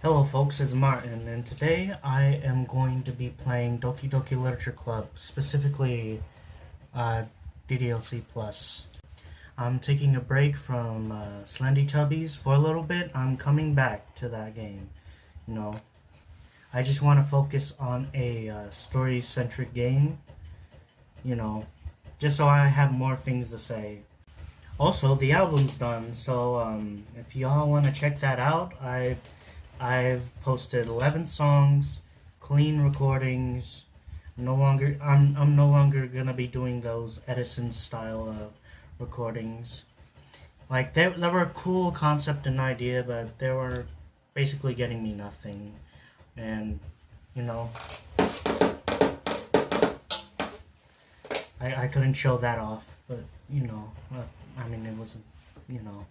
Hello folks, it's Martin, and today I am going to be playing Doki Doki Literature Club, specifically uh, DDLC Plus. I'm taking a break from Slendy Tubbies for a little bit. I'm coming back to that game. You know, I just want to focus on a story-centric game, you know, just so I have more things to say. Also, the album's done, so if y'all want to check that out, I've posted 11 songs, clean recordings. I'm no longer gonna be doing those Edison style recordings. Like they were a cool concept and idea, but they were basically getting me nothing. And you know, I couldn't show that off. But I mean it wasn't, you know.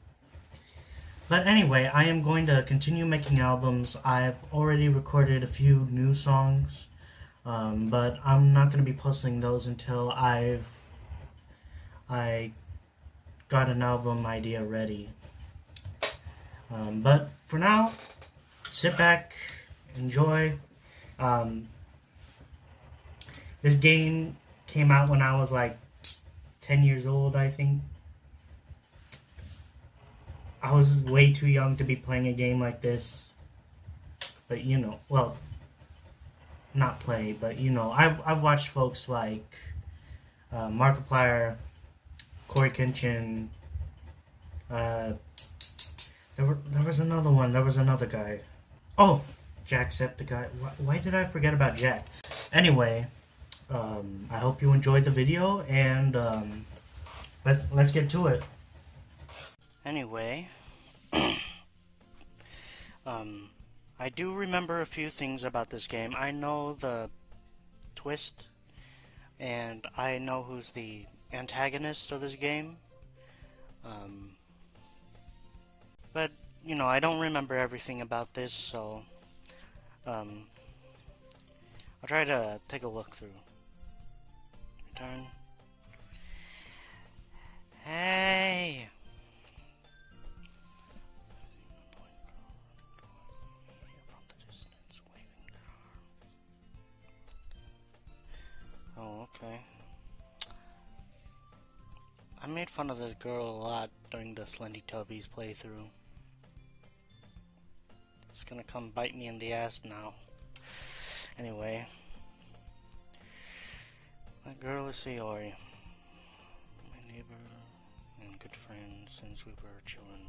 But anyway, I am going to continue making albums. I've already recorded a few new songs, but I'm not going to be posting those until I got an album idea ready. But for now, sit back, enjoy. Um, this game came out when I was like 10 years old, I think. I was way too young to be playing a game like this. But well, not play, but I've watched folks like Markiplier, Corey Kenshin. Uh, there was another one. There was another guy. Oh, Jacksepticeye. Why did I forget about Jack? Anyway, I hope you enjoyed the video, and let's get to it. Anyway, I do remember a few things about this game. I know the twist, and I know who's the antagonist of this game. But I don't remember everything about this, so I'll try to take a look through. Return. Hey! Oh, okay. I made fun of this girl a lot during the Slendy Tubbies playthrough. It's gonna come bite me in the ass now. Anyway. That girl is Sayori. My neighbor and good friend since we were children.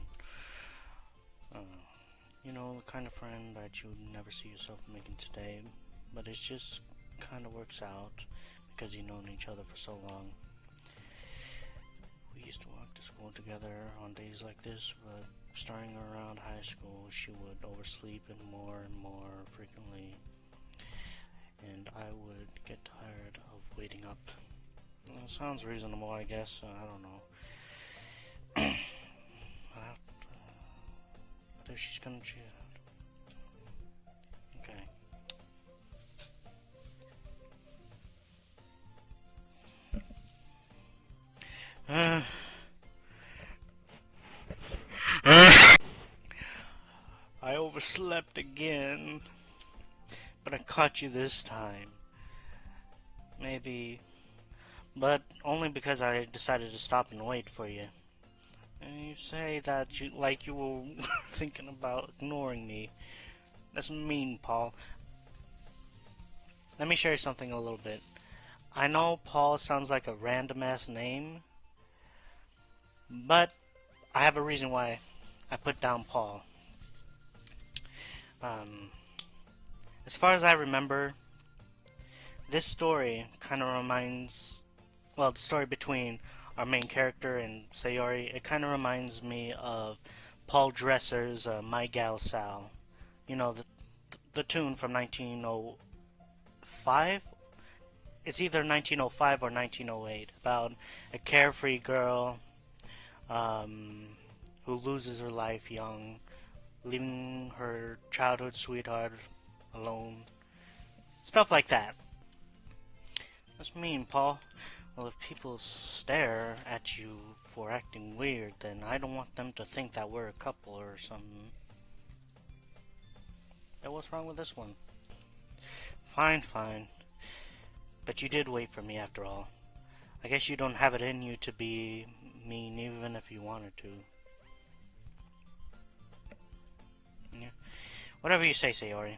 You know, the kind of friend that you would never see yourself making today, but it just kind of works out because you've known each other for so long. We used to walk to school together on days like this, but starting around high school, she would oversleep and more frequently, and I would get tired of waiting up. Well, sounds reasonable, I guess. I don't know. But if she's gonna cheat, okay. I overslept again, but I caught you this time. Maybe, but only because I decided to stop and wait for you. And you say that you were thinking about ignoring me. That's mean, Paul. Let me share something a little bit. I know Paul sounds like a random ass name, but I have a reason why I put down Paul. As far as I remember, this story kind of reminds, well, the story between our main character and Sayori, it kind of reminds me of Paul Dresser's My Gal Sal. You know, the tune from 1905? It's either 1905 or 1908, about a carefree girl who loses her life young, leaving her childhood sweetheart alone. Stuff like that. That's mean, Paul. Well, if people stare at you for acting weird, then I don't want them to think that we're a couple or something. And what's wrong with this one? Fine, fine. But you did wait for me after all. I guess you don't have it in you to be mean even if you wanted to. Yeah. Whatever you say, Sayori.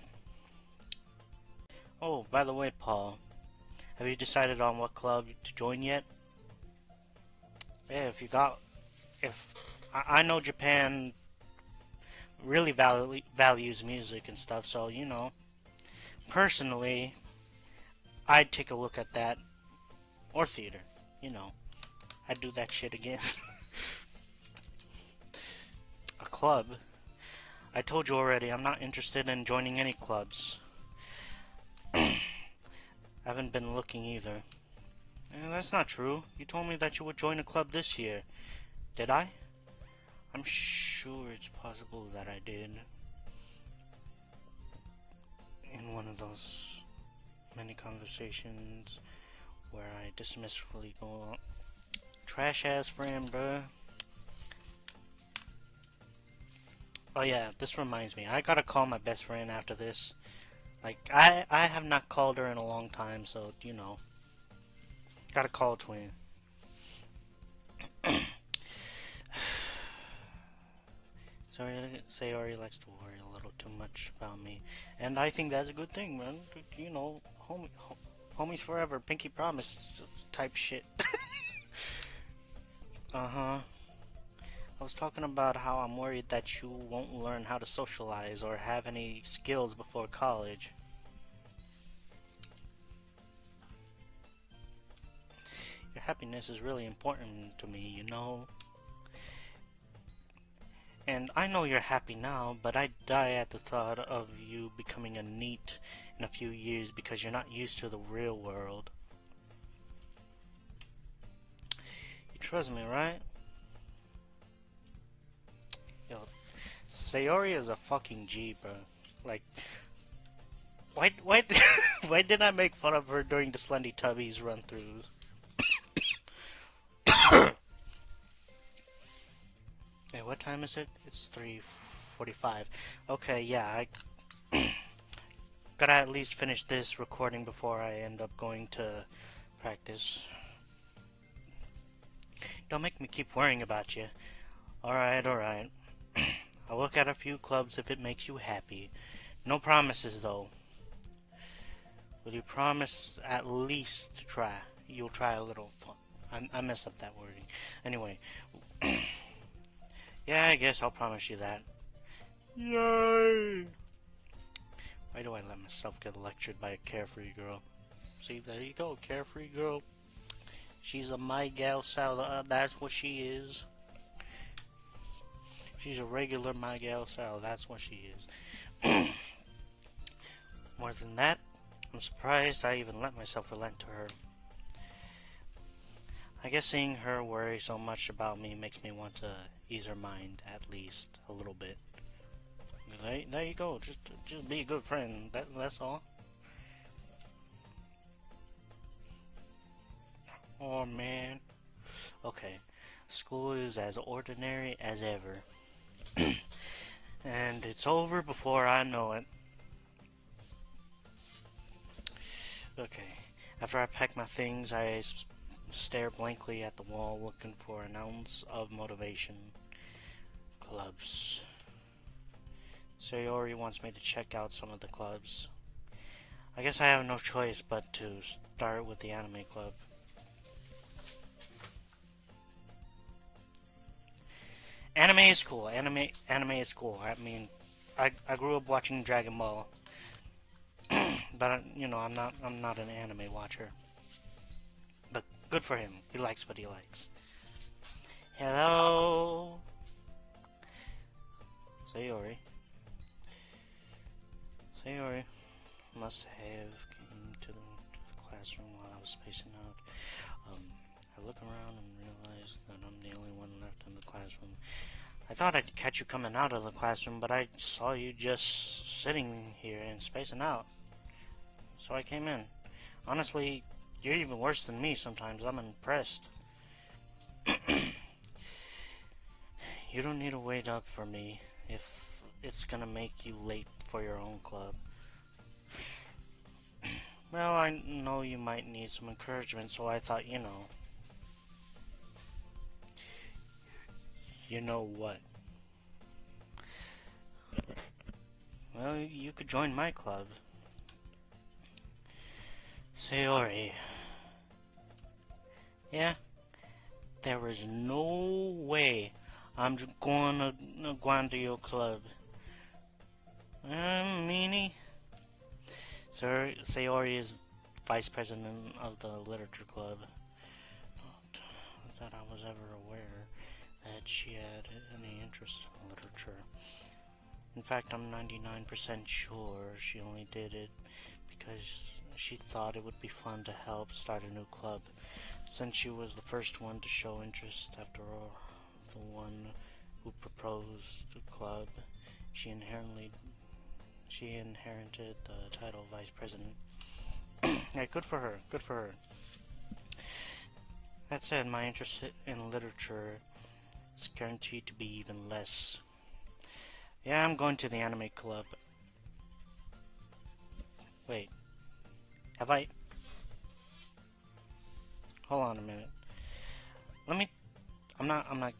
Oh, by the way, Paul. Have you decided on what club to join yet? Yeah, if I know Japan really values music and stuff, so you know, personally, I'd take a look at that, or theater, you know, I'd do that shit again. A club? I told you already, I'm not interested in joining any clubs. I haven't been looking either. That's not true. You told me that you would join a club this year. Did I? I'm sure it's possible that I did. In one of those many conversations where I dismissively go, trash ass friend, bruh. Oh yeah, this reminds me. I gotta call my best friend after this. Like, I have not called her in a long time, so, you know. Gotta call twin. Sayori likes to worry a little too much about me. And I think that's a good thing, man. You know, homies forever, pinky promise type shit. Uh-huh. I was talking about how I'm worried that you won't learn how to socialize or have any skills before college. Your happiness is really important to me, you know? And I know you're happy now, but I die at the thought of you becoming a NEET in a few years because you're not used to the real world. You trust me, right? Yo, Sayori is a fucking G, bro. Like, why, why did I make fun of her during the Slendy Tubbies run-throughs? Hey, what time is it? It's 3:45. Okay, yeah, I gotta at least finish this recording before I end up going to practice. Don't make me keep worrying about you. Alright, alright. I'll look at a few clubs if it makes you happy. No promises, though. Will you promise at least to try? You'll try a little fun. I messed up that wording. Anyway. Yeah, I guess I'll promise you that. Yay! Why do I let myself get lectured by a carefree girl? See, there you go, carefree girl. She's a my gal Sal, that's what she is. She's a regular my gal Sal, that's what she is. More than that, I'm surprised I even let myself relent to her. I guess seeing her worry so much about me makes me want to ease her mind, at least a little bit. There you go, just be a good friend, that's all. Oh man. Okay, school is as ordinary as ever. And it's over before I know it. Okay, after I pack my things, I stare blankly at the wall looking for an ounce of motivation. Clubs. Sayori wants me to check out some of the clubs. I guess I have no choice but to start with the anime club. Anime is cool. Anime is cool. I mean, I grew up watching Dragon Ball, but you know, I'm not an anime watcher. But good for him. He likes what he likes. Hello, Sayori. Sayori must have came to the classroom while I was spacing out. I look around and realize that I'm the only one left in the classroom. I thought I'd catch you coming out of the classroom, but I saw you just sitting here and spacing out. So I came in. Honestly, you're even worse than me sometimes. I'm impressed. You don't need to wait up for me. If it's gonna make you late for your own club. Well, I know you might need some encouragement, so I thought, you know. You know what? Well, you could join my club. Sayori. Yeah? There is no way I'm gonna go into your club. Meanie? Sir, Sayori is vice president of the literature club. Not that I was ever aware that she had any interest in literature. In fact, I'm 99% sure she only did it because she thought it would be fun to help start a new club, since she was the first one to show interest. After all, the one who proposed the club, she inherited the title of vice president. Yeah, good for her, good for her. That said, my interest in literature is guaranteed to be even less. Yeah, I'm going to the anime club. Wait. Have I... Hold on a minute. I'm not...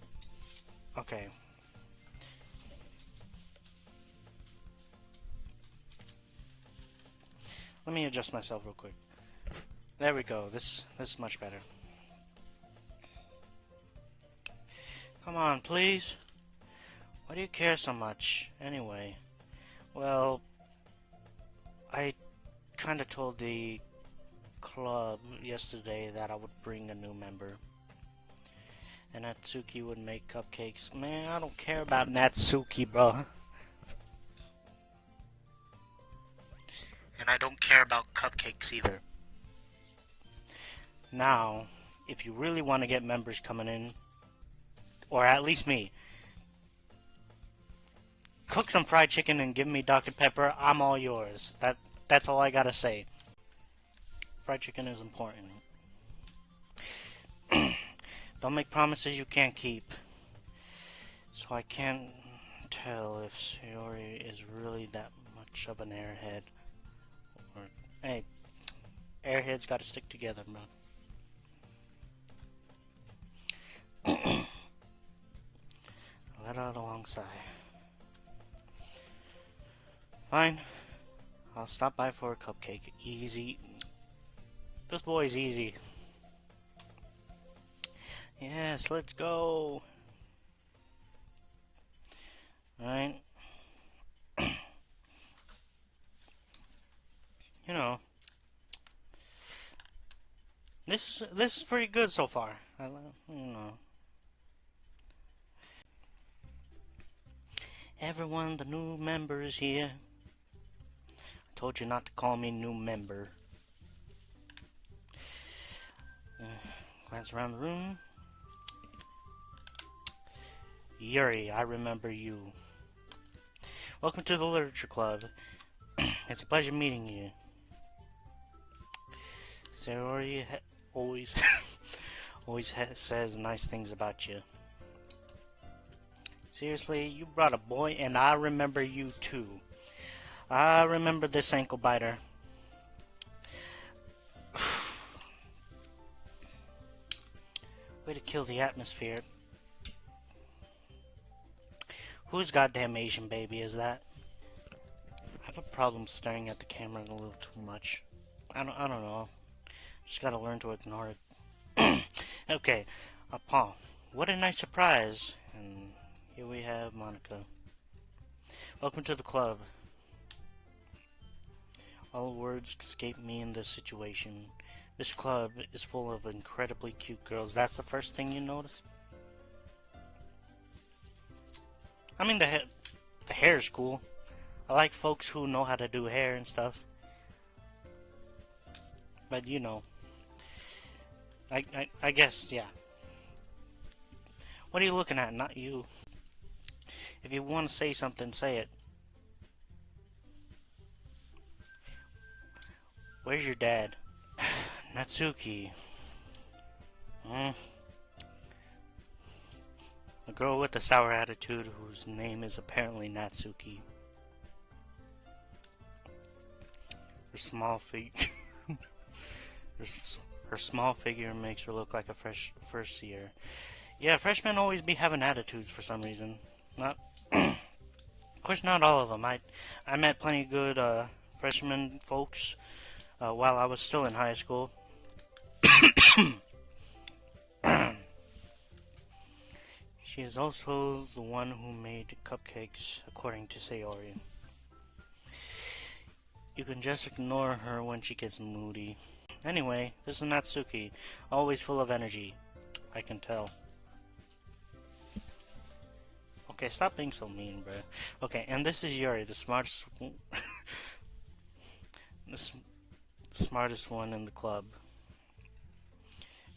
Okay. Let me adjust myself real quick. There we go. This is much better. Come on, please. Why do you care so much, anyway? Well, I kinda told the club yesterday that I would bring a new member. And Natsuki would make cupcakes. Man, I don't care about Natsuki, bro. And I don't care about cupcakes either. Now, if you really want to get members coming in, or at least me, cook some fried chicken and give me Dr. Pepper. I'm all yours. That's all I gotta say. Fried chicken is important. Don't make promises you can't keep. So I can't tell if Sayori is really that much of an airhead. Or, hey, airheads gotta stick together, bro. Let out a long sigh. Fine. I'll stop by for a cupcake. Easy. This boy's easy. Yes, let's go. Alright. You know. This is pretty good so far. You know. Everyone, the new member is here. I told you not to call me new member. Glance around the room. Yuri, I remember you. Welcome to the Literature Club. It's a pleasure meeting you. Sayori always says nice things about you. Seriously, you brought a boy, and I remember you too. I remember this ankle biter. Way to kill the atmosphere. Whose goddamn Asian baby is that? I have a problem staring at the camera a little too much. I don't know. Just gotta learn to ignore it. Okay, Paul. What a nice surprise. And here we have Monica. Welcome to the club. All words escape me in this situation. This club is full of incredibly cute girls. That's the first thing you notice? I mean, the hair is cool. I like folks who know how to do hair and stuff. But, you know. I guess, yeah. What are you looking at? Not you. If you want to say something, say it. Where's your dad? Natsuki. A girl with a sour attitude whose name is apparently Natsuki. Her small figure her small figure makes her look like a first year. Yeah, freshmen always be having attitudes for some reason. Not of course not all of them. I met plenty of good freshman folks while I was still in high school. She is also the one who made cupcakes, according to Sayori. You can just ignore her when she gets moody. Anyway, this is Natsuki, always full of energy. I can tell. Okay, stop being so mean, bro. Okay, and this is Yuri, the smartest, the smartest one in the club.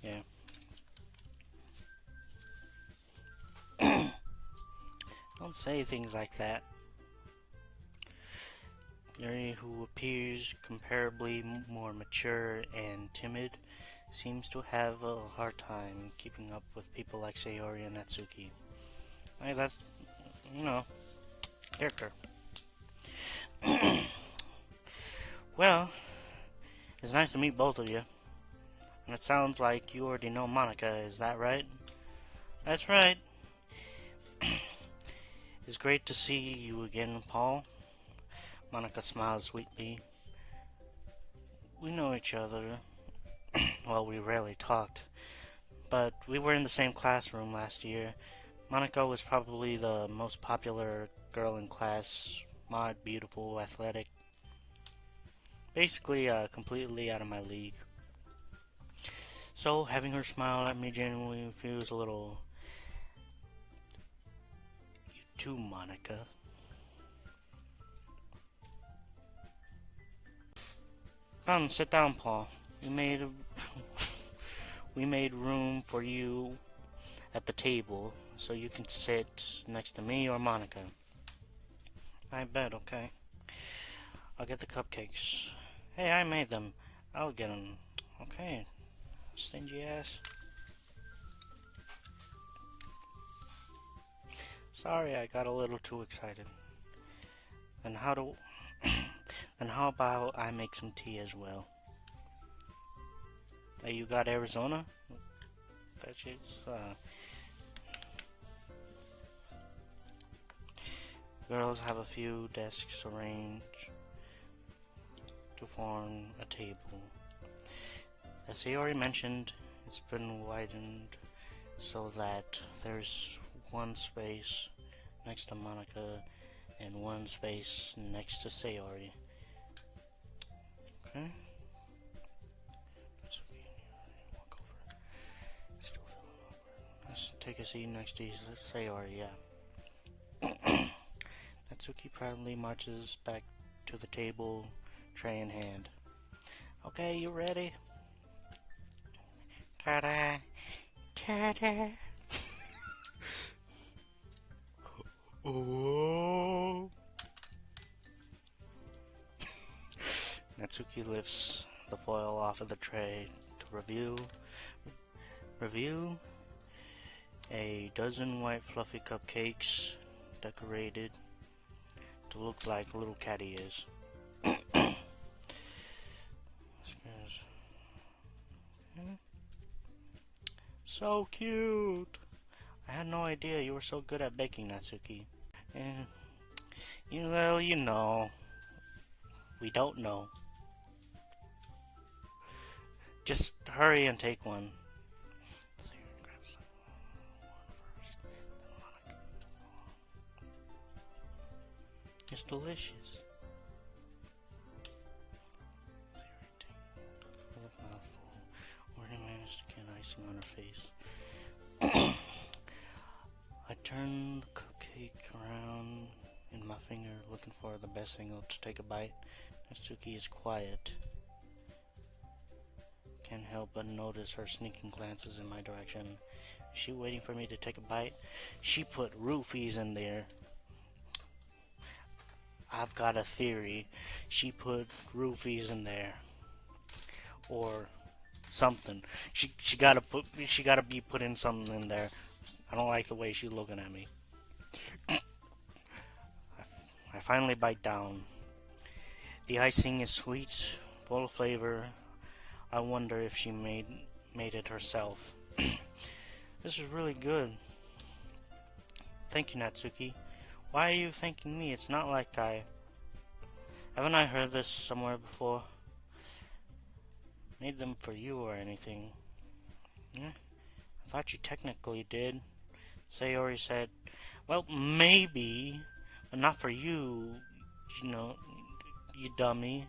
Yeah. Don't say things like that. Yuri, who appears comparably more mature and timid, seems to have a hard time keeping up with people like Sayori and Natsuki. Hey, that's, character. Well, it's nice to meet both of you. And it sounds like you already know Monika, is that right? That's right. It's great to see you again, Paul. Monika smiles sweetly. We know each other. Well, we rarely talked. But we were in the same classroom last year. Monika was probably the most popular girl in class. Smart, beautiful, athletic. Basically, completely out of my league. So, having her smile at me genuinely feels a little... You too, Monika. Come, sit down, Paul. We made room for you at the table, so you can sit next to me or Monika. I bet, okay. I'll get the cupcakes. Hey, I made them. I'll get them. Okay. Stingy ass. Sorry, I got a little too excited. And how about I make some tea as well? Hey, you got Arizona? That shit's, Girls have a few desks arranged to form a table. As he already mentioned, it's been widened so that there's one space next to Monika and one space next to Sayori. Okay. Walk over. Still feeling awkward. Let's take a seat next to Sayori, yeah. Natsuki proudly marches back to the table, tray in hand. Okay, you ready? Ta-da! Ta-da! Oh! Natsuki lifts the foil off of the tray to reveal a dozen white fluffy cupcakes decorated to look like little cat ears. So cute! I had no idea you were so good at baking, Natsuki. And, you know. We don't know. Just hurry and take one. It's delicious. With a mouthful, already managed to get icing on her face. I turn the cupcake around in my finger, looking for the best angle to take a bite. Natsuki is quiet. Can't help but notice her sneaking glances in my direction. Is she waiting for me to take a bite? She put roofies in there. I've got a theory. She put roofies in there. Or something. She gotta be putting something in there. I don't like the way she's looking at me. I finally bite down. The icing is sweet, full of flavor. I wonder if she made it herself. This is really good. Thank you, Natsuki. Why are you thanking me? It's not like haven't I heard this somewhere before? Made them for you or anything. Yeah, I thought you technically did. Sayori said, well, maybe, but not for you, you know, you dummy.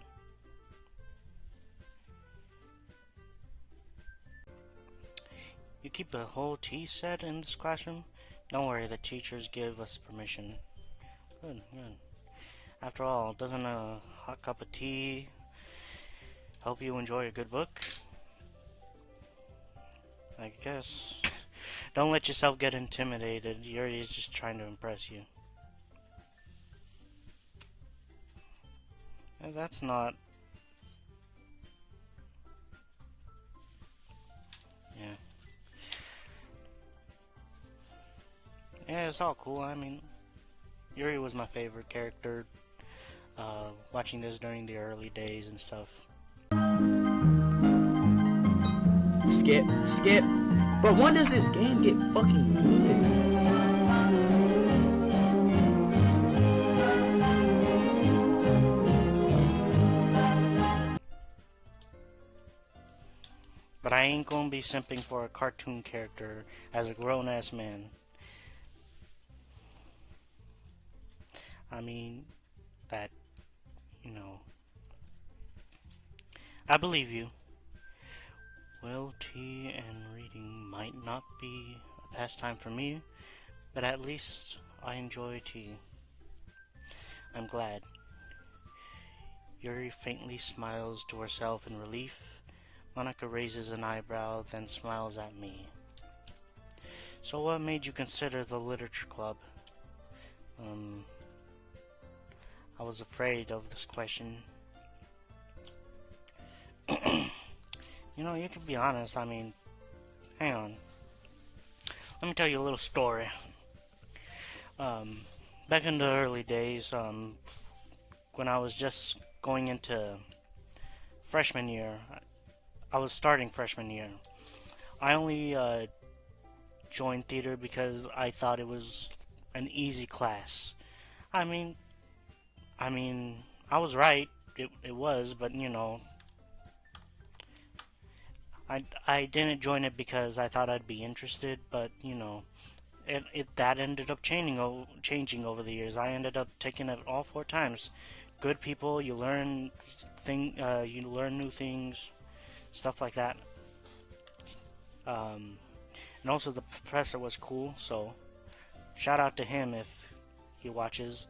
You keep a whole tea set in this classroom? Don't worry, the teachers give us permission. Good, good. After all, doesn't a hot cup of tea help you enjoy a good book? I guess. Don't let yourself get intimidated. Yuri's just trying to impress you. And that's not... Yeah. Yeah, it's all cool. I mean, Yuri was my favorite character. Watching this during the early days and stuff. Skip. But when does this game get fucking good? But I ain't gonna be simping for a cartoon character as a grown-ass man. I mean, that, you know. I believe you. Well, tea and reading might not be a pastime for me, but at least I enjoy tea. I'm glad. Yuri faintly smiles to herself in relief. Monica raises an eyebrow, then smiles at me. So what made you consider the literature club? I was afraid of this question. You know, you can be honest. I mean, hang on. Let me tell you a little story. Back in the early days, when I was just going into freshman year, I was starting freshman year. I only joined theater because I thought it was an easy class. I mean, I was right. It was, but you know, I didn't join it because I thought I'd be interested. But you know, that ended up changing over the years. I ended up taking it all 4 times. Good people, you learn new things, stuff like that. And also the professor was cool, so shout out to him if he watches.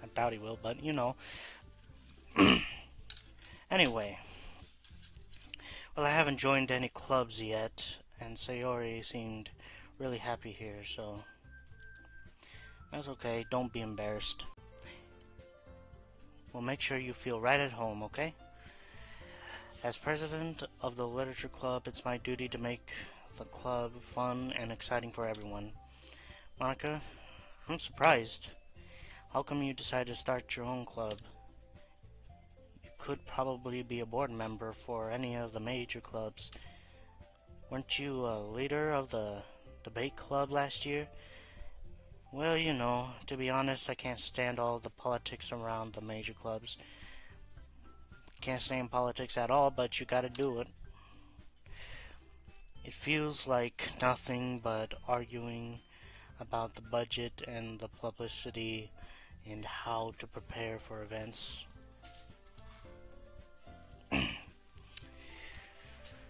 I doubt he will, but you know. Anyway, well, I haven't joined any clubs yet, and Sayori seemed really happy here, so that's okay. Don't be embarrassed. Well, make sure you feel right at home, okay? As president of the literature club, it's my duty to make the club fun and exciting for everyone. Monica, I'm surprised. How come you decided to start your own club? You could probably be a board member for any of the major clubs. Weren't you a leader of the debate club last year? Well, you know, to be honest, I can't stand all the politics around the major clubs. Can't stand politics at all, but you gotta do it. It feels like nothing but arguing about the budget and the publicity and how to prepare for events.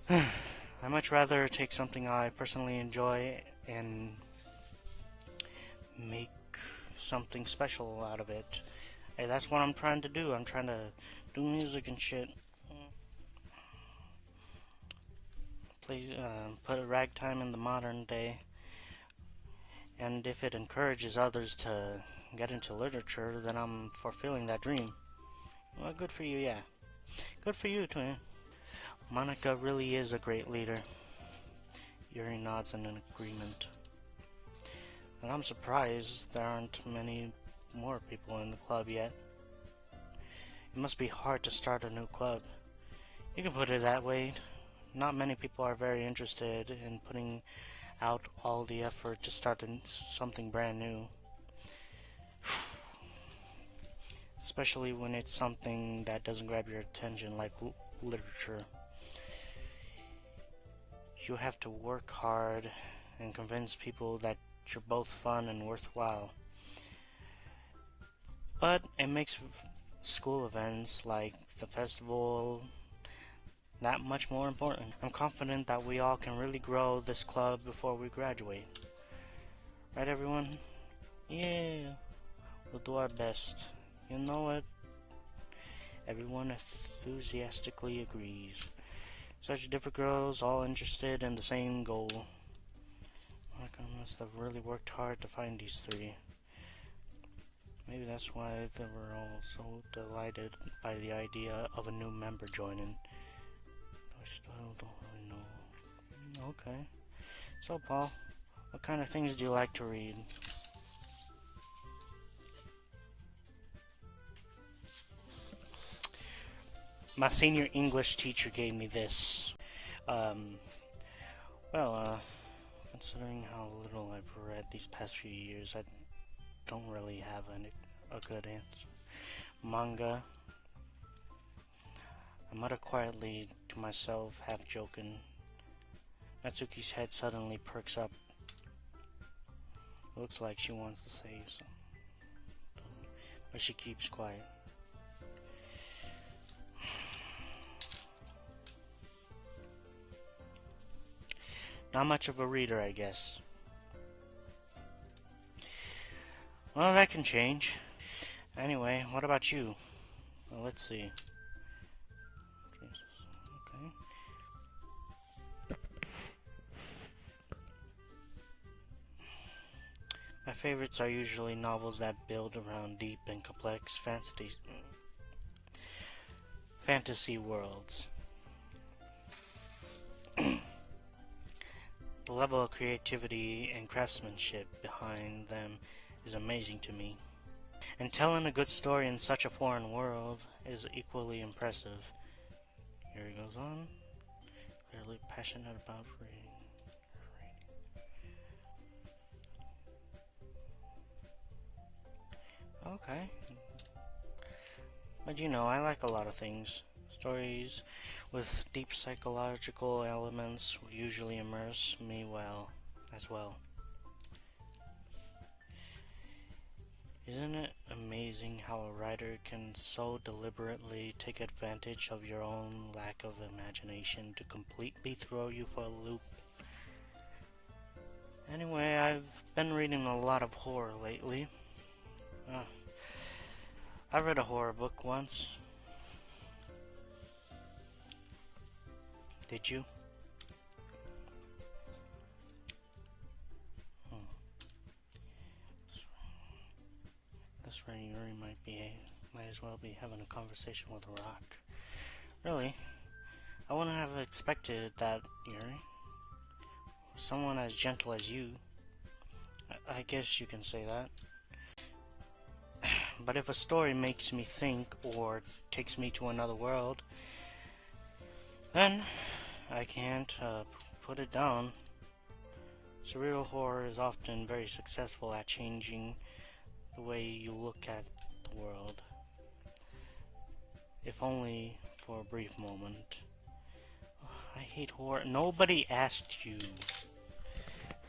I'd much rather take something I personally enjoy and make something special out of it. Hey, that's what I'm trying to do. I'm trying to do music and shit. Put Ragtime in the modern day. And if it encourages others to get into literature, then I'm fulfilling that dream. Well, good for you, yeah. Good for you, twin. Monica really is a great leader. Yuri nods in agreement. And I'm surprised there aren't many more people in the club yet. It must be hard to start a new club. You can put it that way. Not many people are very interested in putting out all the effort to start something brand new. Especially when it's something that doesn't grab your attention, like literature. You have to work hard and convince people that you're both fun and worthwhile. But it makes school events like the festival that much more important. I'm confident that we all can really grow this club before we graduate. Right, everyone? Yeah, we'll do our best. You know it. Everyone enthusiastically agrees. Such different girls, all interested in the same goal. I must have really worked hard to find these three. Maybe that's why they were all so delighted by the idea of a new member joining. I still don't really know. Okay. So, Paul, what kind of things do you like to read? My senior English teacher gave me this. Considering how little I've read these past few years, I don't really have a good answer. Manga. I muttered quietly to myself, half joking. Natsuki's head suddenly perks up. Looks like she wants to say something, but she keeps quiet. Not much of a reader, I guess. Well, that can change. Anyway, what about you? Well, let's see. Okay. My favorites are usually novels that build around deep and complex fantasy worlds. The level of creativity and craftsmanship behind them is amazing to me. And telling a good story in such a foreign world is equally impressive. Here he goes on. Clearly passionate about reading. Okay. But you know, I like a lot of things. Stories with deep psychological elements usually immerse me well, as well. Isn't it amazing how a writer can so deliberately take advantage of your own lack of imagination to completely throw you for a loop? Anyway, I've been reading a lot of horror lately. I read a horror book once. Did you? That's right, Yuri might as well be having a conversation with a rock. Really? I wouldn't have expected that, Yuri. Someone as gentle as you. I guess you can say that. But if a story makes me think or takes me to another world, then I can't put it down. Surreal horror is often very successful at changing the way you look at the world, if only for a brief moment. I hate horror. Nobody asked you.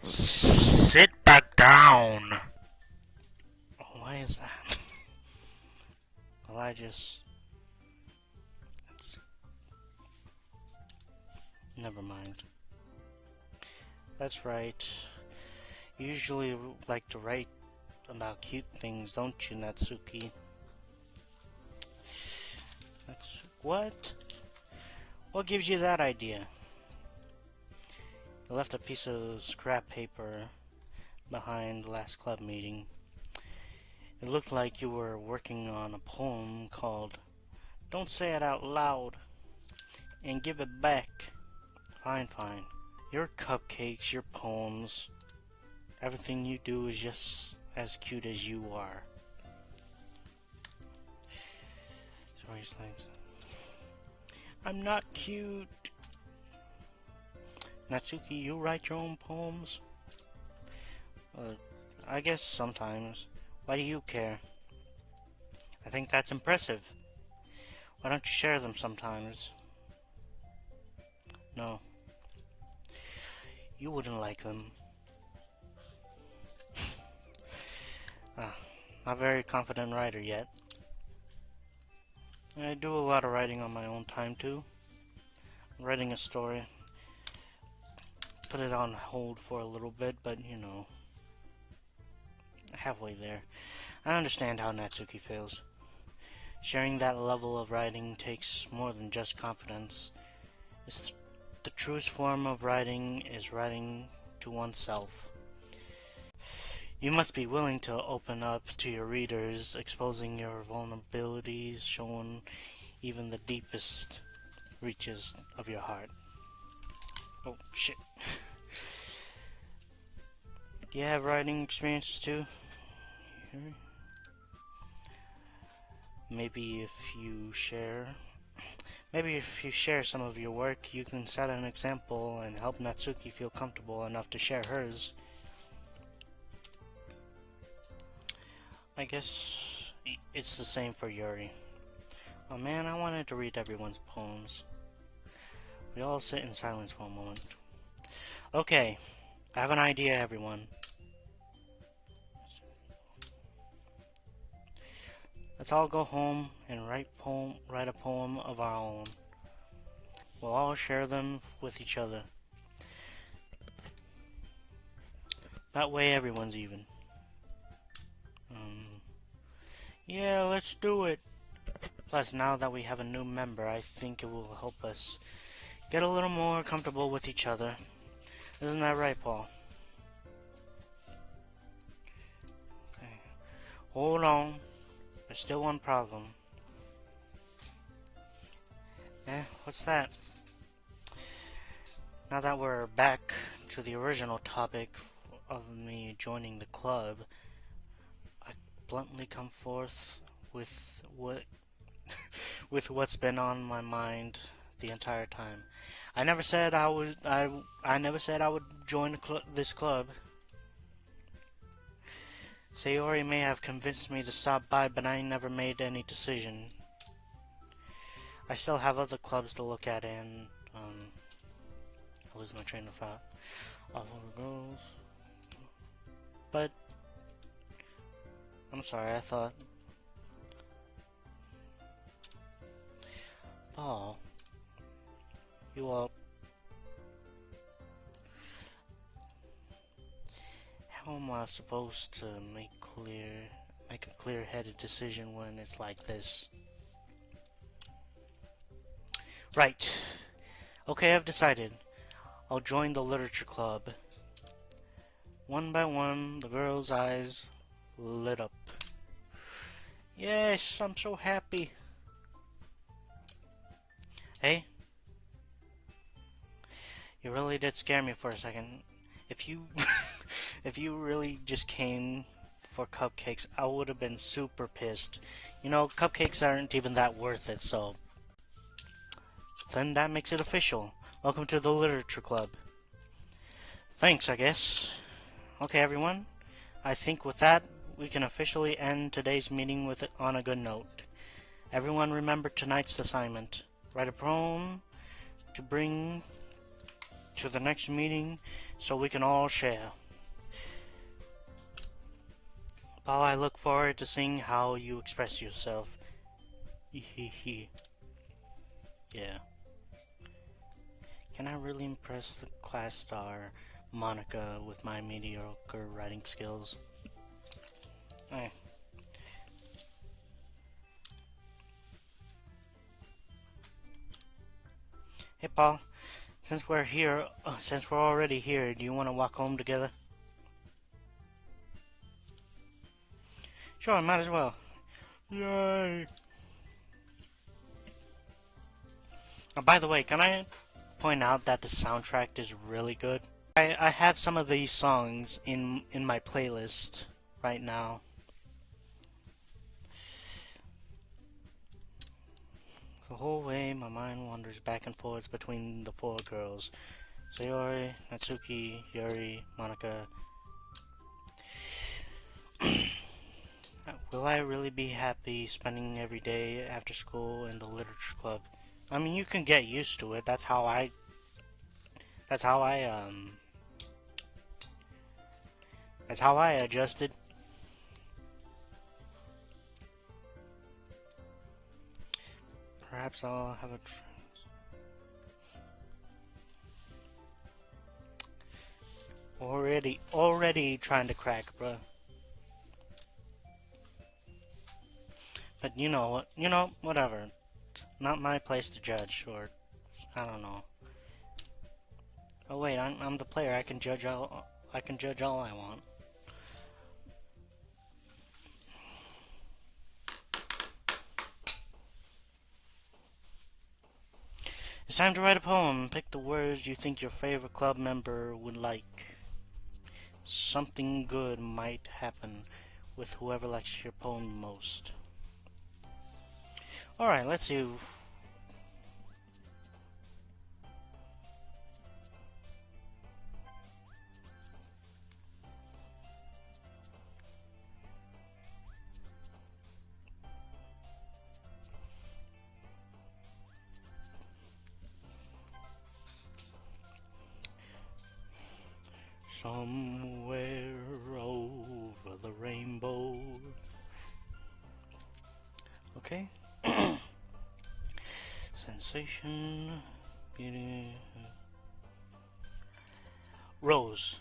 Sit back down. Why is that? Well, never mind. That's right. You usually like to write about cute things, don't you, Natsuki? What? What gives you that idea? You left a piece of scrap paper behind the last club meeting. It looked like you were working on a poem called Don't Say It Out Loud and Give It Back. Fine. Your cupcakes, your poems. Everything you do is just as cute as you are. So he's like, I'm not cute. Natsuki, you write your own poems? I guess sometimes. Why do you care? I think that's impressive. Why don't you share them sometimes? No. You wouldn't like them. Not a very confident writer yet. I do a lot of writing on my own time too. Writing a story. Put it on hold for a little bit, but you know, halfway there. I understand how Natsuki feels. Sharing that level of writing takes more than just confidence. The truest form of writing is writing to oneself. You must be willing to open up to your readers, exposing your vulnerabilities, showing even the deepest reaches of your heart. Oh, shit. Do you have writing experiences too? Maybe if you share some of your work, you can set an example and help Natsuki feel comfortable enough to share hers. I guess it's the same for Yuri. Oh man, I wanted to read everyone's poems. We all sit in silence for a moment. Okay, I have an idea, everyone. Let's all go home and write a poem of our own. We'll all share them with each other. That way everyone's even. Yeah, let's do it. Plus, now that we have a new member, I think it will help us get a little more comfortable with each other. Isn't that right, Paul? Okay. Hold on. There's still one problem. What's that? Now that we're back to the original topic of me joining the club, I bluntly come forth with what's been on my mind the entire time. I never said I would. I never said I would join this club. Sayori may have convinced me to stop by, but I never made any decision. I still have other clubs to look at, and I lose my train of thought. Off over girls. But I'm sorry. I thought. Paul, you up? How am I supposed to make a clear-headed decision when it's like this? Right. Okay, I've decided. I'll join the literature club. One by one, the girl's eyes lit up. Yes, I'm so happy. Hey? You really did scare me for a second. If you if you really just came for cupcakes, I would have been super pissed. You know, cupcakes aren't even that worth it, so then that makes it official. Welcome to the literature club. Thanks, I guess. Okay, everyone. I think with that, we can officially end today's meeting on a good note. Everyone remember tonight's assignment. Write a poem to bring to the next meeting so we can all share. Paul, I look forward to seeing how you express yourself. Yeah. Can I really impress the class star, Monica, with my mediocre writing skills? Hey. Hey, Paul. Since we're already here, do you want to walk home together? Sure, might as well. Yay! Oh, by the way, can I point out that the soundtrack is really good? I have some of these songs in my playlist right now. The whole way my mind wanders back and forth between the four girls. Sayori, Natsuki, Yuri, Monica. Will I really be happy spending every day after school in the literature club? I mean, you can get used to it. That's how I adjusted. Perhaps I'll have a already trying to crack, bruh. But you know what? Whatever. Not my place to judge, or I don't know. Oh wait, I'm the player. I can judge all I want. It's time to write a poem. Pick the words you think your favorite club member would like. Something good might happen with whoever likes your poem most. Alright, let's see. Somewhere over the rainbow. Okay. Sensation, beauty, rose.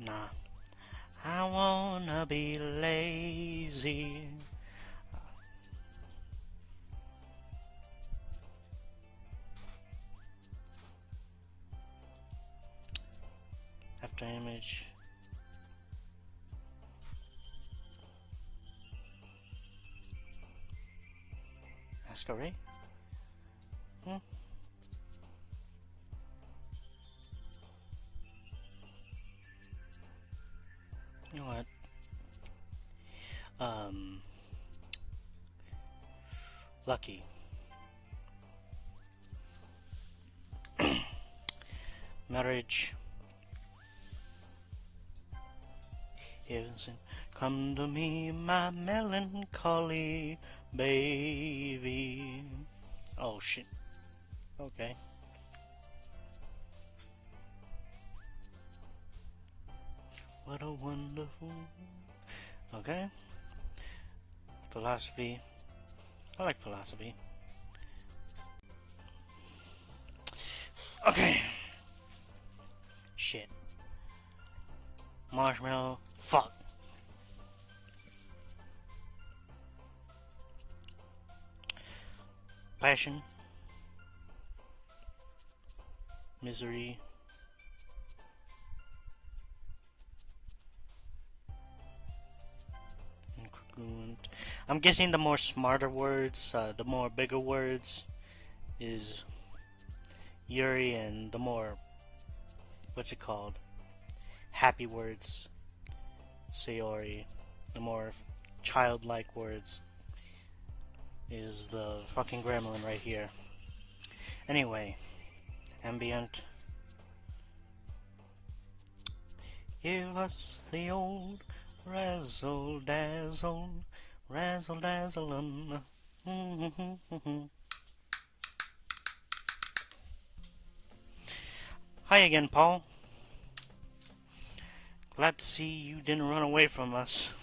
Nah. I wanna be lazy. After image. Masquerade? Hmm. You know what? Lucky. Marriage. Isn't come to me, my melancholy baby. Oh shit. Okay. What a wonderful. Okay. Philosophy. I like philosophy. Okay. Shit. Marshmallow. Fuck. Passion. Misery. Incongruent. I'm guessing the more smarter words, the more bigger words is Yuri, and the more, what's it called? Happy words, Sayori. The more childlike words is the fucking gremlin right here. Anyway, ambient. Give us the old razzle dazzle, razzle dazzle. Hi again, Paul. Glad to see you didn't run away from us.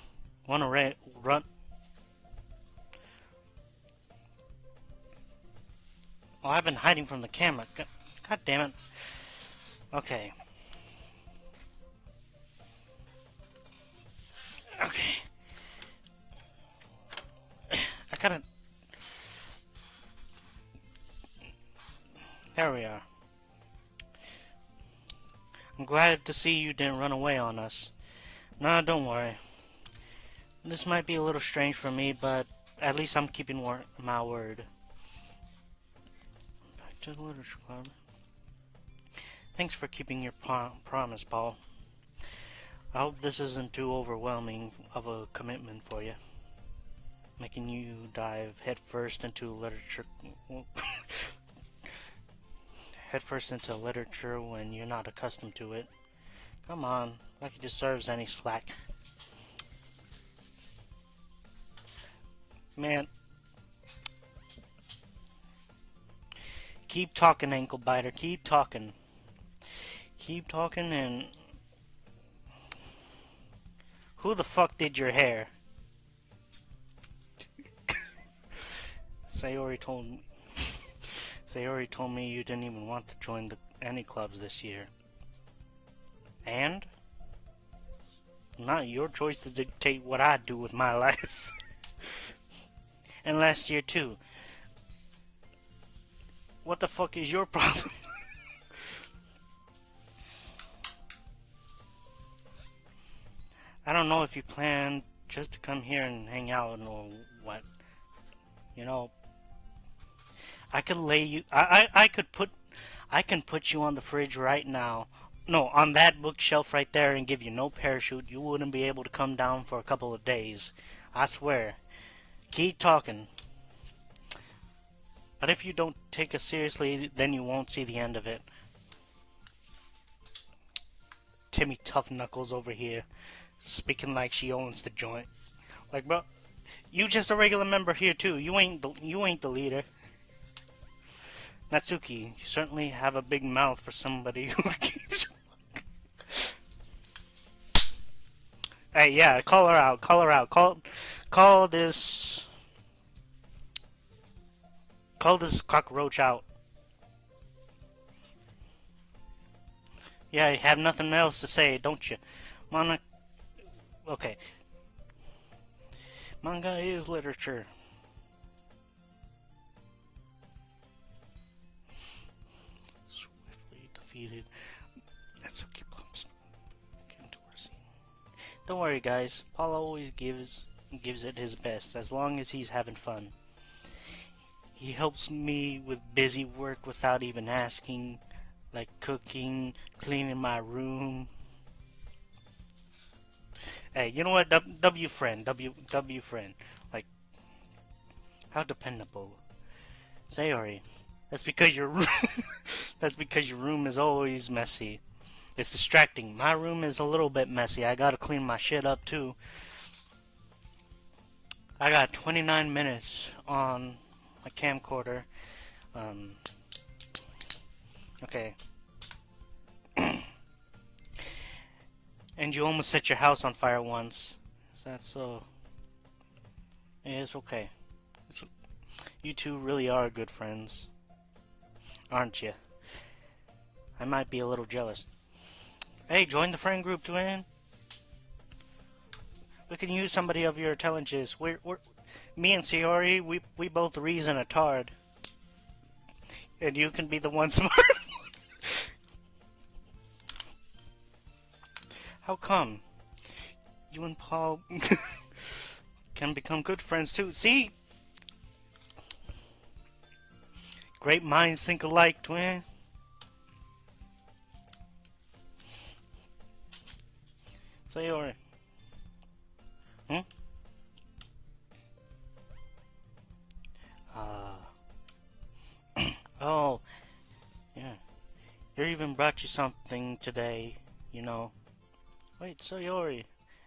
Wanna run? Oh, I've been hiding from the camera. God damn it. Okay. Okay. I gotta... There we are. I'm glad to see you didn't run away on us. Nah, don't worry. This might be a little strange for me, but at least I'm keeping my word. Back to the literature club. Thanks for keeping your promise, Paul. I hope this isn't too overwhelming of a commitment for you. Making you dive headfirst into literature when you're not accustomed to it. Come on, like it deserves any slack. Man. Keep talking, ankle biter. Keep talking. Keep talking and... Who the fuck did your hair? Sayori told me you didn't even want to join any clubs this year. And? Not your choice to dictate what I do with my life. And last year too. What the fuck is your problem? I don't know if you plan just to come here and hang out or what. You know, I could lay you. I can put you on the fridge right now. No, on that bookshelf right there and give you no parachute. You wouldn't be able to come down for a couple of days. I swear. Keep talking. But if you don't take us seriously, then you won't see the end of it. Timmy Tough Knuckles over here, speaking like she owns the joint. Like, bro, you just a regular member here too. You ain't the leader. Natsuki, you certainly have a big mouth for somebody who keeps. Hey, yeah, call her out. Call her out. Call this cockroach out. Yeah, you have nothing else to say, don't you? Okay. Manga is literature. Swiftly defeated. Natsuki plumps into our scene. Don't worry, guys. Paul always gives it his best, as long as he's having fun. He helps me with busy work without even asking, like cooking, cleaning my room. Hey, you know what? W friend. Like, how dependable. Sayori, that's because your room is always messy. It's distracting. My room is a little bit messy. I gotta clean my shit up too. I got 29 minutes on my camcorder. Okay. And you almost set your house on fire once. Is that so? Yeah, it's okay. You two really are good friends. Aren't you? I might be a little jealous. Hey, join the friend group, Joanne. We can use somebody of your intelligence. Me and Sayori, we both reason a tard. And you can be the one smart. How come? You and Paul can become good friends too. See? Great minds think alike, twin. Sayori. Oh, yeah. Here even brought you something today, you know. Wait, Sayori.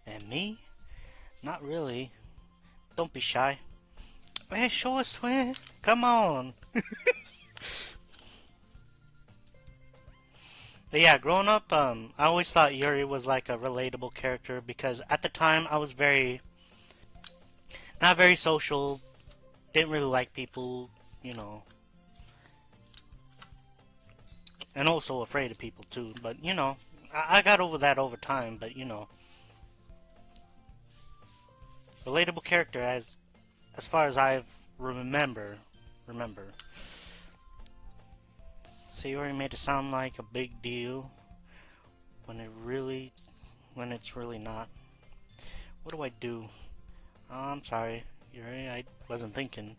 And me? Not really. Don't be shy. Hey, show us, twin. Come on. But yeah, growing up, I always thought Yuri was like a relatable character because at the time I was not very social, didn't really like people, you know. And also afraid of people too, but you know, I got over that over time, but you know. Relatable character as far as I remember. Sayori made it sound like a big deal when it's really not. What do I do? I'm sorry, Yuri, I wasn't thinking.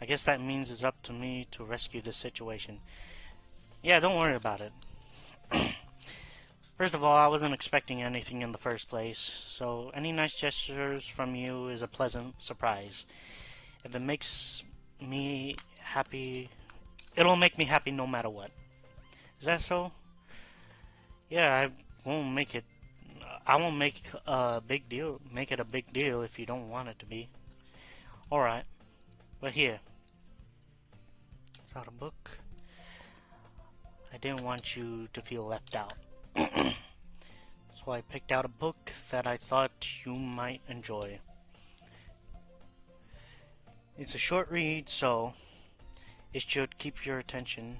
I guess that means it's up to me to rescue this situation. Yeah, don't worry about it. First of all, I wasn't expecting anything in the first place, so any nice gestures from you is a pleasant surprise. If it makes me happy, it'll make me happy no matter what. Is that so? Yeah, won't make it. I won't make a big deal. Make it a big deal if you don't want it to be. All right, but here, got a book. I didn't want you to feel left out. So I picked out a book that I thought you might enjoy. It's a short read, so it should keep your attention,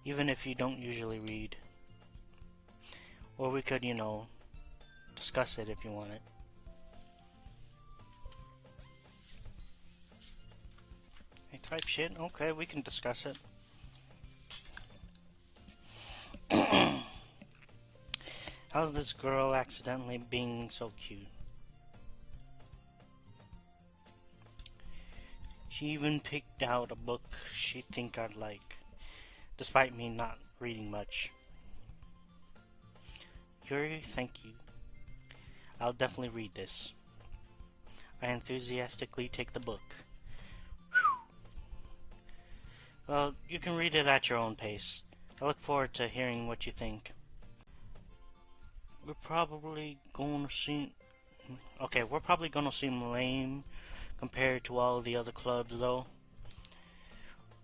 even if you don't usually read. Or we could, discuss it if you want it. Hey, type shit? Okay, we can discuss it. How's this girl accidentally being so cute? She even picked out a book she'd think I'd like, despite me not reading much. Yuri, thank you. I'll definitely read this. I enthusiastically take the book. Well, you can read it at your own pace. I look forward to hearing what you think. We're probably gonna seem lame compared to all the other clubs, though.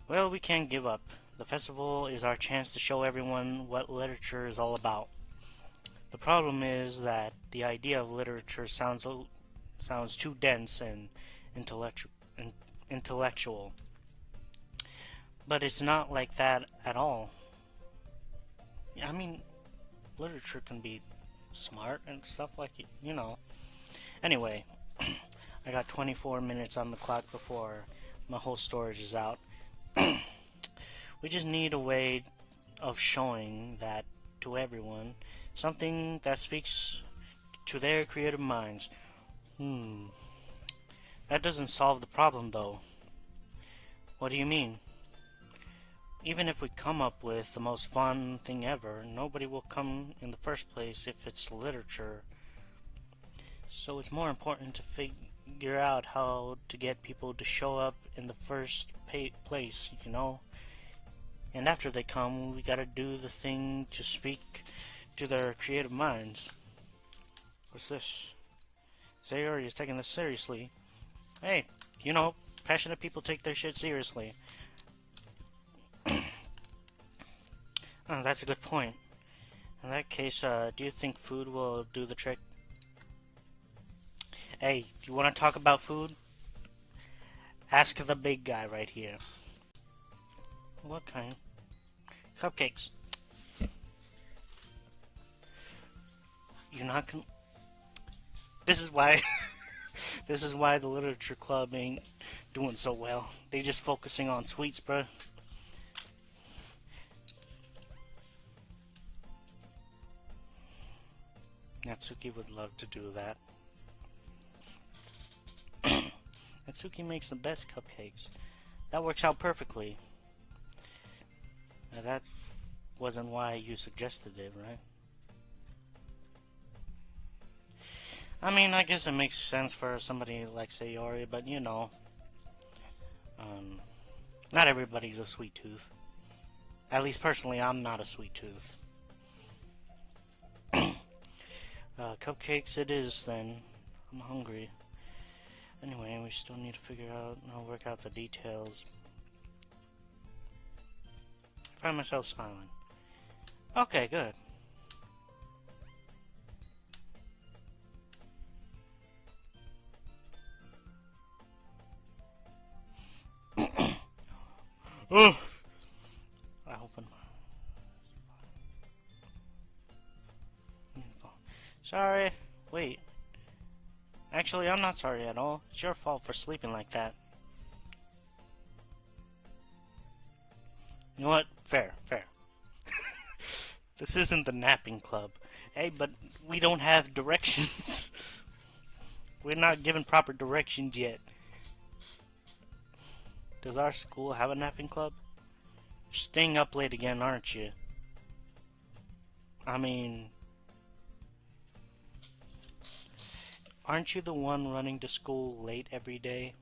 Well, we can't give up. The festival is our chance to show everyone what literature is all about. The problem is that the idea of literature sounds too dense and intellectual. But it's not like that at all. I mean, literature can be smart and stuff like Anyway, I got 24 minutes on the clock before my whole storage is out. We just need a way of showing that to everyone, something that speaks to their creative minds. That doesn't solve the problem, though. What do you mean? Even if we come up with the most fun thing ever, nobody will come in the first place if it's literature. So it's more important to figure out how to get people to show up in the first place, And after they come, we gotta do the thing to speak to their creative minds. What's this? Sayori is taking this seriously. Hey, passionate people take their shit seriously. Oh, that's a good point. In that case, do you think food will do the trick? Hey, you want to talk about food? Ask the big guy right here. What kind? Cupcakes. You're not gonna... This is why... This is why the literature club ain't doing so well. They just focusing on sweets, bruh. Natsuki would love to do that. Natsuki makes the best cupcakes. That works out perfectly. Now that wasn't why you suggested it, right? I mean, I guess it makes sense for somebody like Sayori, but not everybody's a sweet tooth. At least personally, I'm not a sweet tooth. Cupcakes it is then. I'm hungry. Anyway, we still need to work out the details. I find myself smiling. Okay, good. Oh! I opened my... Sorry. Wait. Actually, I'm not sorry at all. It's your fault for sleeping like that. You know what? Fair. This isn't the napping club. Hey, but we don't have directions. We're not given proper directions yet. Does our school have a napping club? You're staying up late again, aren't you? I mean, aren't you the one running to school late every day?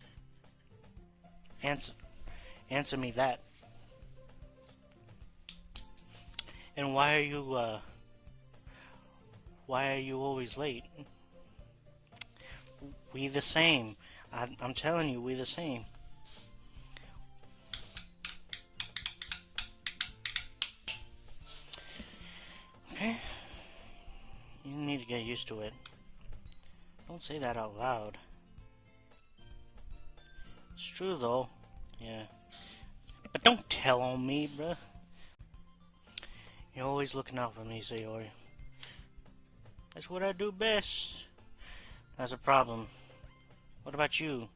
Answer me that. And why are you always late? We the same. I'm telling you, we the same. Okay? You need to get used to it. Don't say that out loud. It's true though. Yeah. But don't tell on me, bruh. You're always looking out for me, Sayori. That's what I do best. That's a problem. What about you?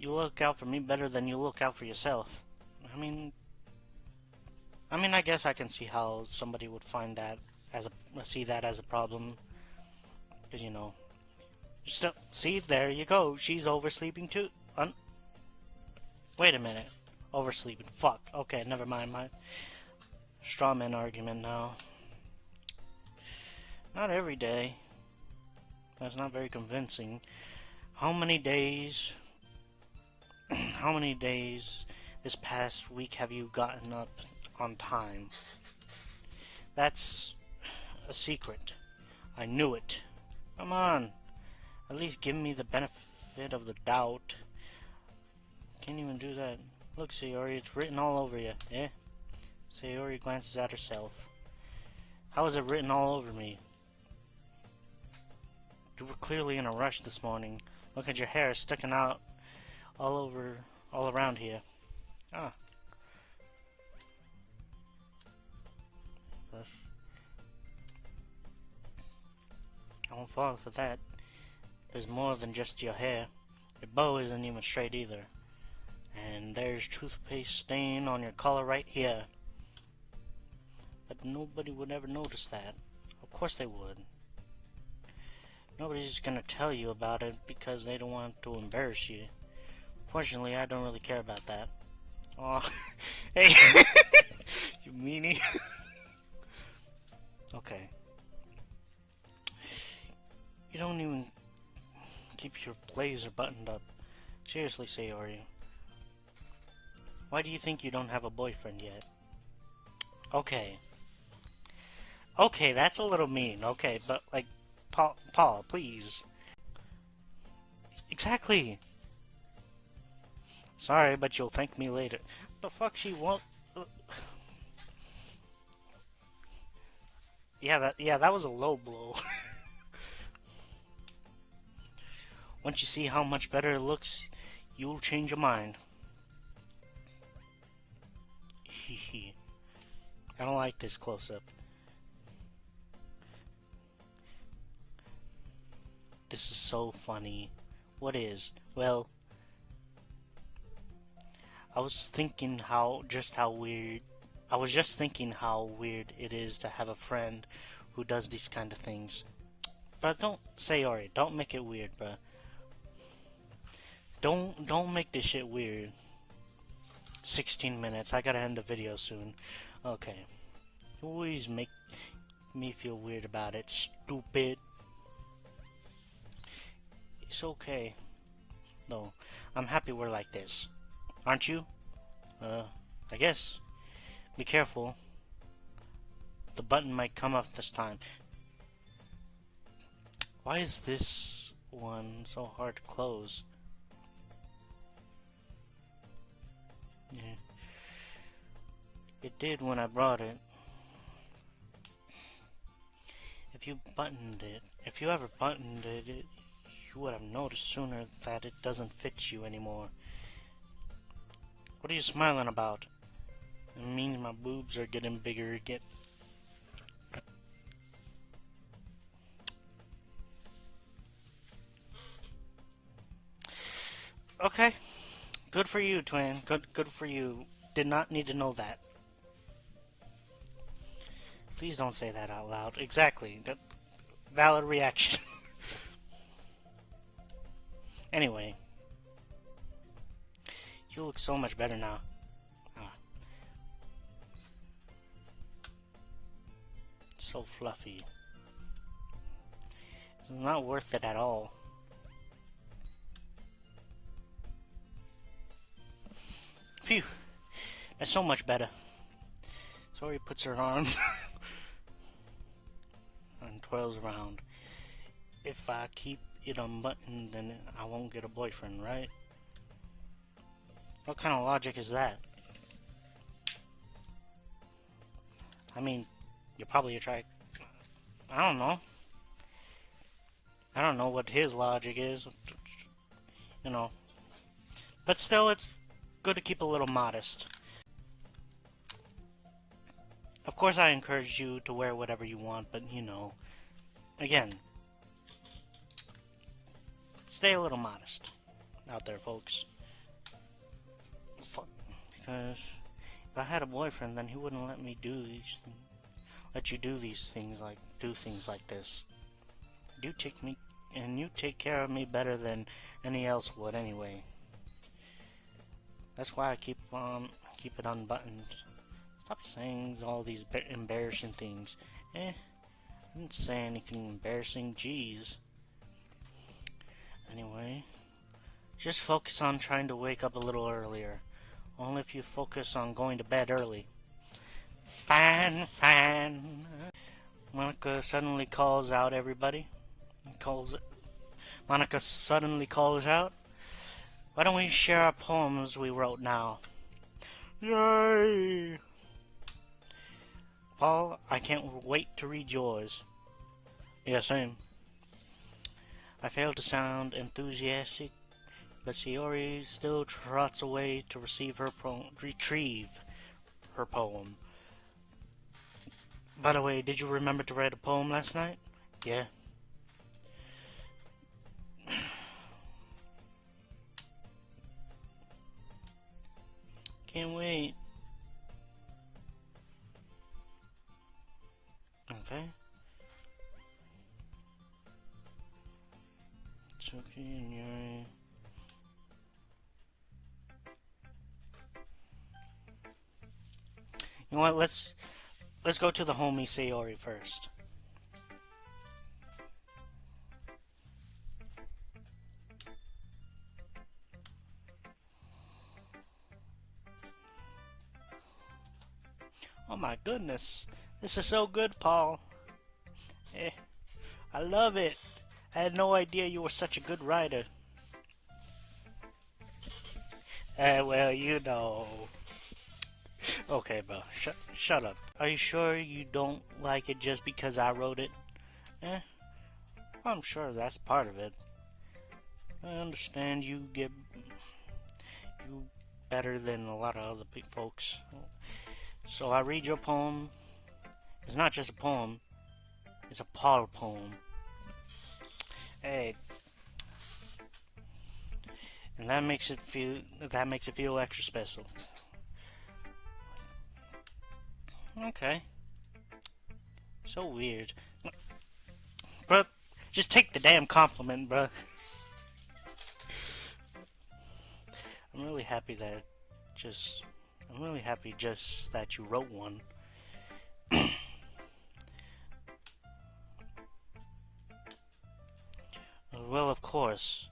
You look out for me better than you look out for yourself. I mean, I guess I can see how somebody would find that see that as a problem. Because, you know, see, there you go. She's oversleeping too. Wait a minute. Oversleeping. Fuck. Okay, never mind. My strawman argument now. Not every day. That's not very convincing. How many days this past week have you gotten up on time? That's a secret. I knew it. Come on. At least give me the benefit of the doubt. Can't even do that. Look, Sayori, it's written all over you. Eh? Sayori glances at herself. How is it written all over me? You were clearly in a rush this morning. Look at your hair sticking out all around here. Ah. I won't fall for that. There's more than just your hair. Your bow isn't even straight either. And there's toothpaste stain on your collar right here. But nobody would ever notice that. Of course they would. Nobody's gonna tell you about it because they don't want to embarrass you. Fortunately, I don't really care about that. Oh, hey, you meanie. Okay. You don't even keep your blazer buttoned up. Seriously, Sayori. Why do you think you don't have a boyfriend yet? Okay. Okay, that's a little mean. Okay, but like, Paul, please. Exactly. Sorry, but you'll thank me later. The fuck she won't. Yeah, that was a low blow. Once you see how much better it looks, you'll change your mind. Hehe. I don't like this close-up. This is so funny. What is? Well, I was just thinking how weird it is to have a friend who does these kind of things. But don't say Ori, don't make it weird, bruh. Don't make this shit weird. 16 minutes. I gotta end the video soon. Okay. You always make me feel weird about it, stupid. It's okay. No, I'm happy we're like this. Aren't you? I guess. Be careful. The button might come off this time. Why is this one so hard to close? Yeah. It did when I brought it. If you ever buttoned it, you would have noticed sooner that it doesn't fit you anymore. What are you smiling about? It means my boobs are getting bigger again. Okay. Good for you, twin. Good for you. Did not need to know that. Please don't say that out loud. Exactly. That valid reaction. Anyway, you look so much better now. So fluffy. It's not worth it at all. Phew. That's so much better. Sori puts her arms and twirls around. If I keep it unbuttoned, then I won't get a boyfriend, right? What kind of logic is that? I mean, you're probably attracted. I don't know. I don't know what his logic is. You know. But still, it's good to keep a little modest. Of course, I encourage you to wear whatever you want, but you know, again, stay a little modest out there, folks. Fuck. Because if I had a boyfriend, then he wouldn't let me do these, let you do these things do things like this. You take me, and you take care of me better than any else would anyway. That's why I keep it unbuttoned. Stop saying all these embarrassing things. I didn't say anything embarrassing, jeez. Anyway, just focus on trying to wake up a little earlier. Only if you focus on going to bed early. Fan. Monica suddenly calls out everybody. Monica suddenly calls out, "Why don't we share our poems we wrote now?" Yay! Paul, I can't wait to read yours. Yeah, same. I fail to sound enthusiastic, but Sayori still trots away to retrieve her poem. By the way, did you remember to write a poem last night? Yeah. Can't wait. Okay. It's okay in your... You know what, let's go to the homie Sayori first. Oh my goodness, this is so good, Paul. I love it. I had no idea you were such a good writer. Well, you know. Okay, bro, shut up. Are you sure you don't like it just because I wrote it? I'm sure that's part of it. I understand you better than a lot of other folks. So I read your poem. It's not just a poem. It's a Paul poem. Hey. And that makes it feel extra special. Okay. So weird. But just take the damn compliment, bruh. I'm really happy just that you wrote one. Well, of course.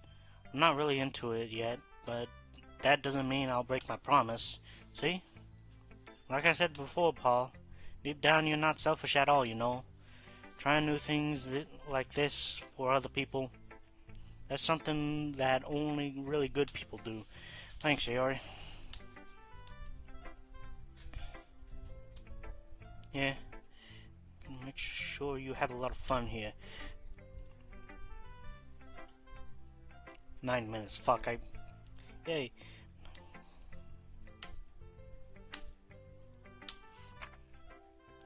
I'm not really into it yet, but that doesn't mean I'll break my promise. See? Like I said before, Paul, deep down you're not selfish at all, you know. Trying new things like this for other people, that's something that only really good people do. Thanks, Sayori. Yeah. Make sure you have a lot of fun here. 9 minutes. Fuck, Yay.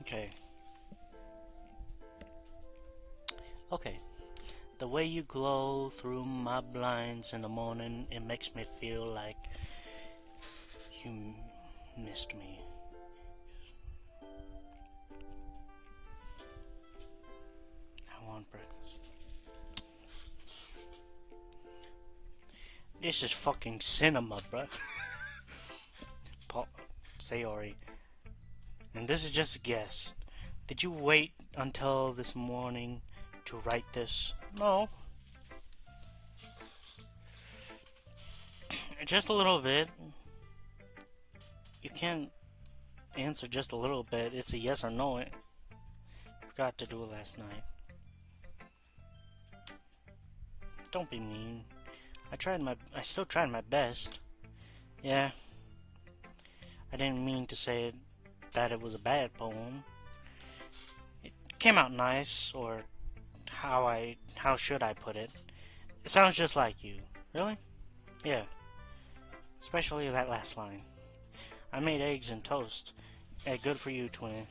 Okay. The way you glow through my blinds in the morning, it makes me feel like you missed me. I want breakfast. This is fucking cinema, bruh. Sayori. And this is just a guess. Did you wait until this morning to write this? No. Just a little bit. You can't answer just a little bit. It's a yes or no. I forgot to do it last night. Don't be mean. I still tried my best. Yeah. I didn't mean to say that it was a bad poem. It came out nice, or how should I put it? It sounds just like you. Really? Yeah. Especially that last line. I made eggs and toast. Yeah, good for you, twin.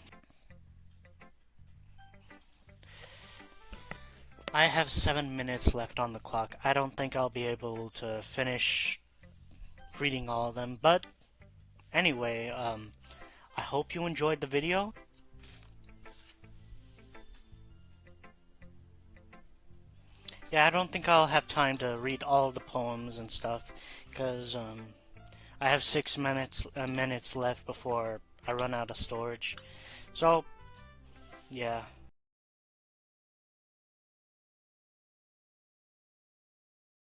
I have 7 minutes left on the clock. I don't think I'll be able to finish reading all of them, but anyway, I hope you enjoyed the video. Yeah, I don't think I'll have time to read all the poems and stuff, because I have 6 minutes left before I run out of storage. So, yeah.